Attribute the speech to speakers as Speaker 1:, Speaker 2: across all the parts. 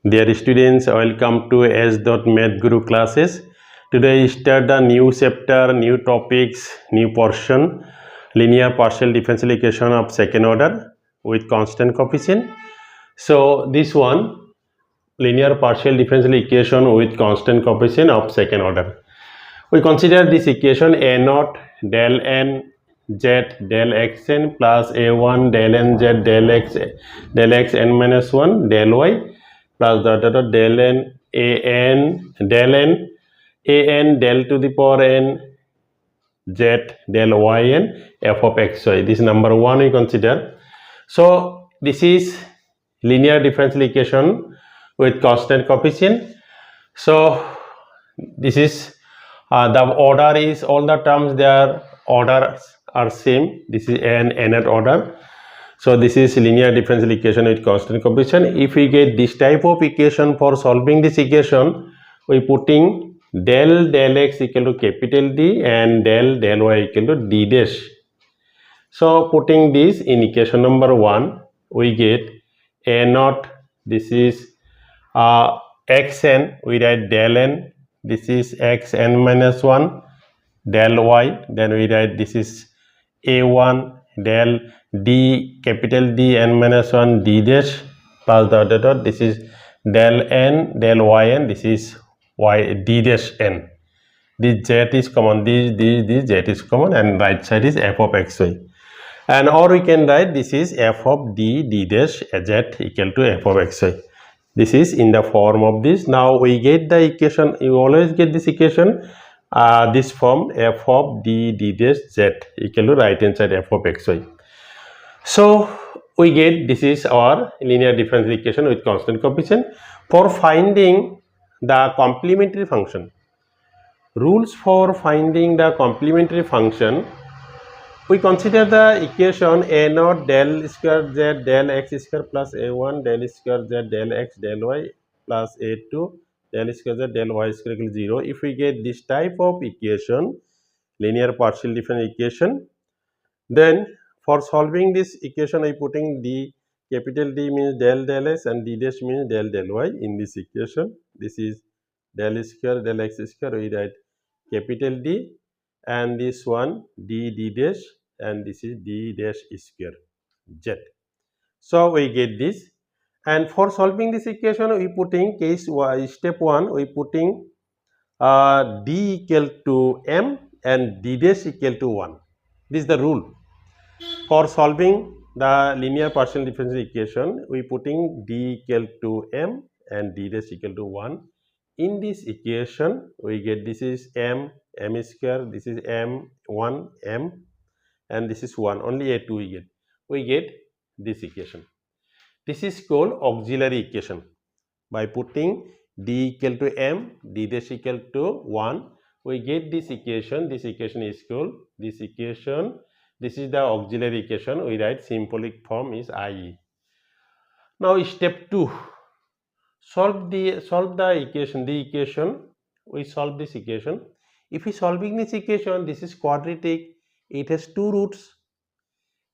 Speaker 1: Dear students, welcome to s.mathguru classes. Today start a new chapter, new topics, new portion, linear partial differential equation of second order with constant coefficient. So this one, linear partial differential equation with constant coefficient of second order. We consider this equation a naught del n z del xn plus a1 del n z del x n minus 1 del y plus del n del to the power n z del yn f of xy. This is number one we consider. So this is linear differential equation with constant coefficient. So this is the order is all the terms their orders are same. This is an nth order. So this is linear differential equation with constant coefficient. If we get this type of equation, for solving this equation, we putting del x equal to capital D and del y equal to d dash. So putting this in equation number 1, we get a naught. This is xn. We write del n. This is xn minus 1 del y. Then we write this is a1 del d capital D n minus 1 d dash plus dot this is del n del yn, this is y d dash n. This z is common, this z is common, and right side is f of xy. And or we can write this is f of d dash z equal to f of xy. This is in the form of this. Now we get the equation, you always get this equation, this form f of d dash z equal to right hand side f of xy. So we get this is our linear differential equation with constant coefficient. For finding the complementary function, rules for finding the complementary function, we consider the equation a naught del square z del x square plus a1 del square z del x del y plus a2 del square z del y square equal to 0. If we get this type of equation, linear partial differential equation, then for solving this equation, I putting d capital D means del x and d dash means del y in this equation. This is del square del x square, we write capital D, and this one d dash, and this is d dash square z. So we get this, and for solving this equation, we putting case step 1, we putting d equal to m and d dash equal to 1. This is the rule. For solving the linear partial differential equation, we putting d equal to m and d dash equal to 1. In this equation, we get this is m square, this is m1 m, and this is 1, only a2 we get. We get this equation. This is called auxiliary equation. By putting d equal to m, d dash equal to 1, we get this equation. This equation is called this equation. This is the auxiliary equation. We write symbolic form is IE. Now step 2. Solve the equation. The equation, we solve this equation. If we solving this equation, this is quadratic. It has two roots.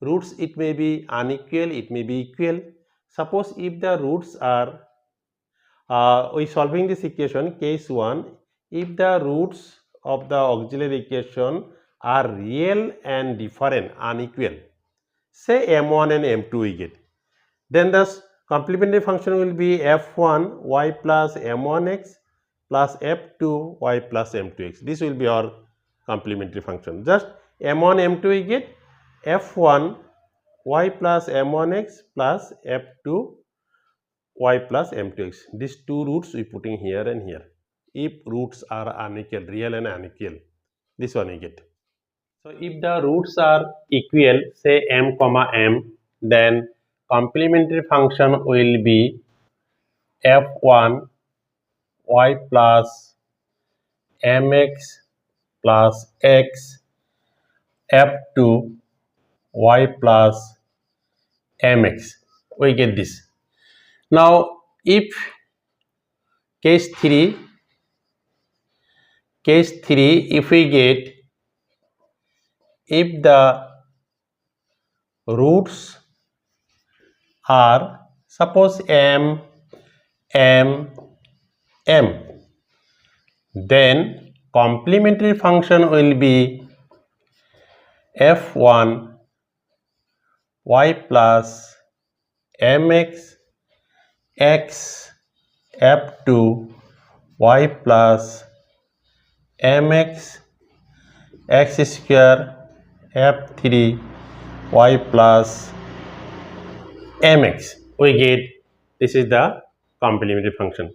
Speaker 1: Roots, it may be unequal, it may be equal. Suppose if the roots are we solving this equation, case 1, if the roots of the auxiliary equation are real and different, unequal, say m1 and m2 we get, then the complementary function will be f1 y plus m1x plus f2 y plus m2x. This will be our complementary function. Just m1 m2 we get, f1 y plus m1x plus f2 y plus m2x. These two roots we putting here and here. If roots are unequal, real and unequal, this one we get. So if the roots are equal, say m comma m, then complementary function will be f1 y plus mx plus x, f2 y plus mx. We get this. Now if case 3, if we get, if the roots are, suppose m m m. Then complementary function will be f1 y plus mx x f2 y plus mx x square f3 y plus mx. We get this is the complementary function.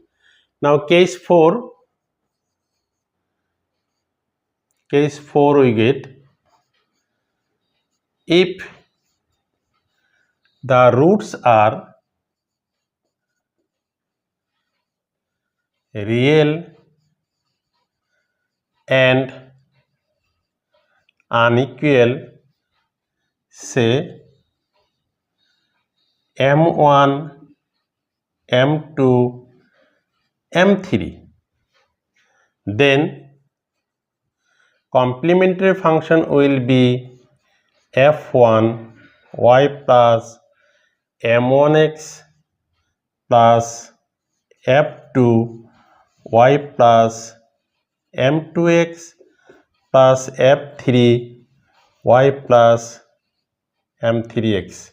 Speaker 1: Now case 4 we get if the roots are real and unequal, say m1 m2 m3, then complementary function will be f1 y plus m1x plus f2 y plus m2x plus f3 y plus m3x.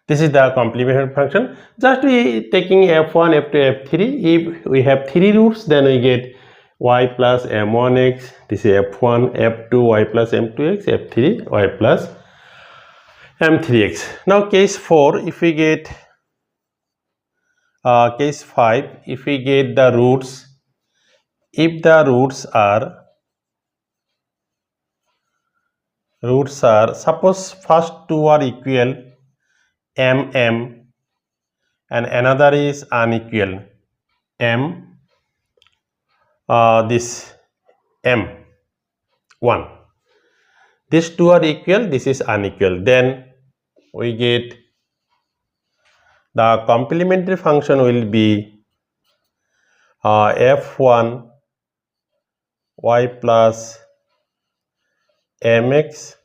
Speaker 1: This is the complementary function. Just we taking f1, f2, f3. If we have 3 roots, then we get y plus m1x. This is f1, f2, y plus m2x, f3, y plus m3x. Now case 4, if we get case 5, if we get the roots, if the roots are suppose first two are equal m and another is unequal m, this m1, these two are equal, this is unequal, then we get the complementary function will be f1 y plus mx,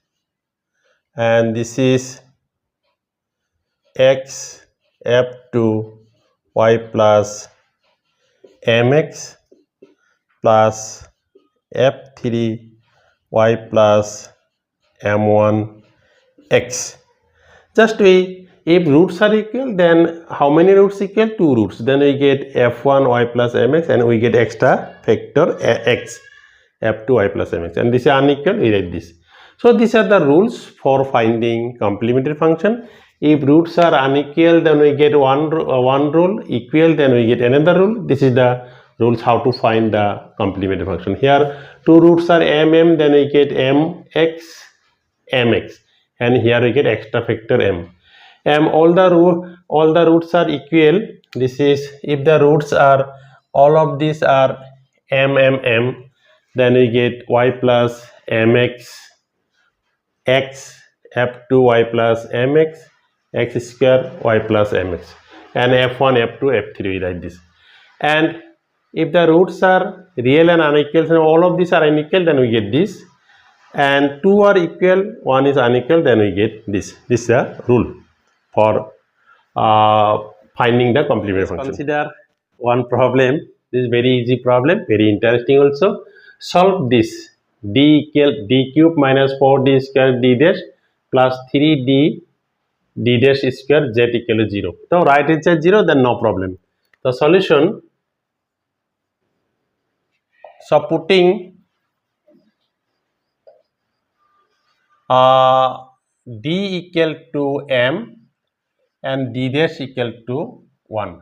Speaker 1: and this is x f2 y plus mx plus f3 y plus m1 x. Just if roots are equal, then how many roots equal? 2 roots. Then we get f1 y plus mx and we get extra factor x f2 y plus mx, and this is unequal, we write this. So these are the rules for finding complementary function. If roots are unequal, then we get one rule, equal, then we get another rule. This is the rules how to find the complementary function. Here 2 roots are mm, then we get mx mx, and here we get extra factor m. All the roots are equal. This is if the roots are all of these are m, then we get y plus mx x f2 y plus mx x square y plus mx, and f1 f2 f3 like this. And if the roots are real and unequal, so all of these are unequal, then we get this, and 2 are equal, 1 is unequal, then we get this. This is a rule for finding the complementary function. Consider one problem. This is very easy problem, very interesting also. Solve this. D equal d cube minus 4d square d dash plus 3d d dash square z equal to 0. So write it as 0, then no problem. The solution, so putting d equal to m and d dash equal to 1,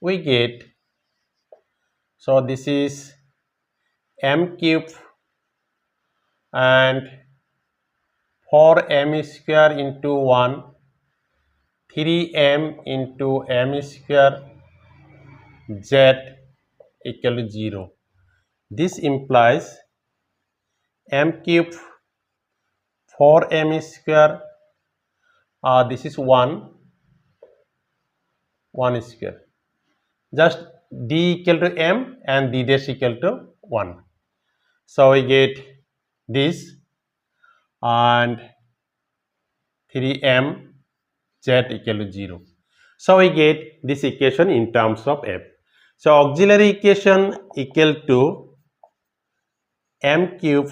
Speaker 1: we get, so this is m cube and 4m square into 1, 3m into m square z equal to 0. This implies m cube 4m square, this is 1 square. Just d equal to m and d dash equal to 1. So we get this, and 3m z equal to 0. So we get this equation in terms of f. So auxiliary equation equal to m cube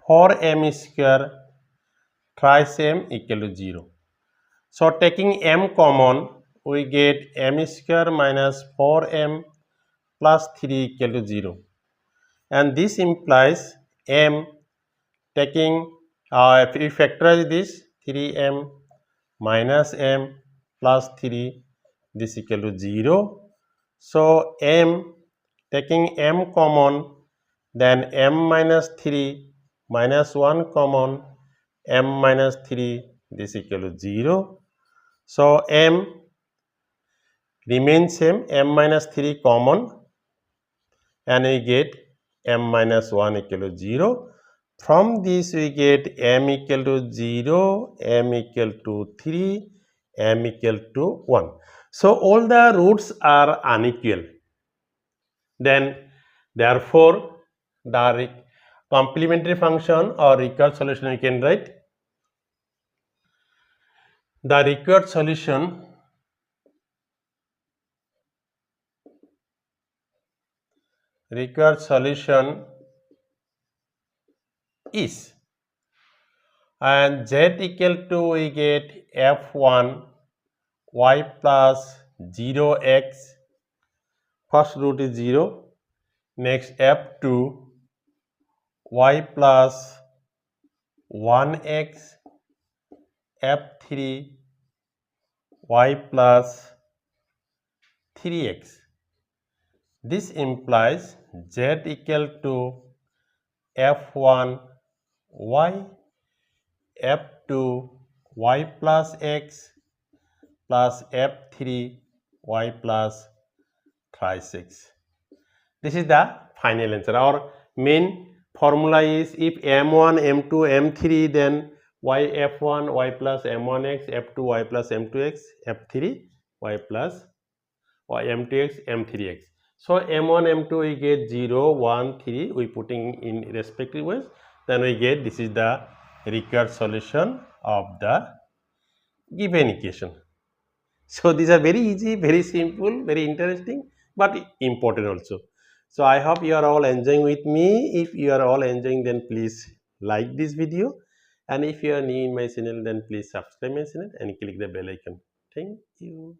Speaker 1: 4m square thrice m equal to 0. So taking m common, we get m square minus 4m plus 3 equal to 0. And this implies m, taking if we factorize this, 3m minus m plus 3, this equal to 0. So m, taking m common, then m minus 3 minus 1 common, m minus 3, this equal to 0. So m remains same, m minus 3 common, and we get m minus 1 equal to 0. From this we get m equal to 0, m equal to 3, m equal to 1. So all the roots are unequal. Then therefore the complementary function or required solution we can write. The required solution is, and z equal to, we get f1 y plus 0x, first root is 0, next f2 y plus 1x, f3 y plus 3x. This implies z equal to f1 y, f2 y plus x plus f3 y plus thrice x. This is the final answer. Our main formula is, if m1, m2, m3, then y f1 y plus m1x, f2 y plus m2x, f3 y plus y m2x, m3x. So m1, m2 we get 0, 1, 3, we putting in respective ways, then we get this is the required solution of the given equation. So these are very easy, very simple, very interesting, but important also. So I hope you are all enjoying with me. If you are all enjoying, then please like this video, and if you are new in my channel, then please subscribe my channel and click the bell icon. Thank you.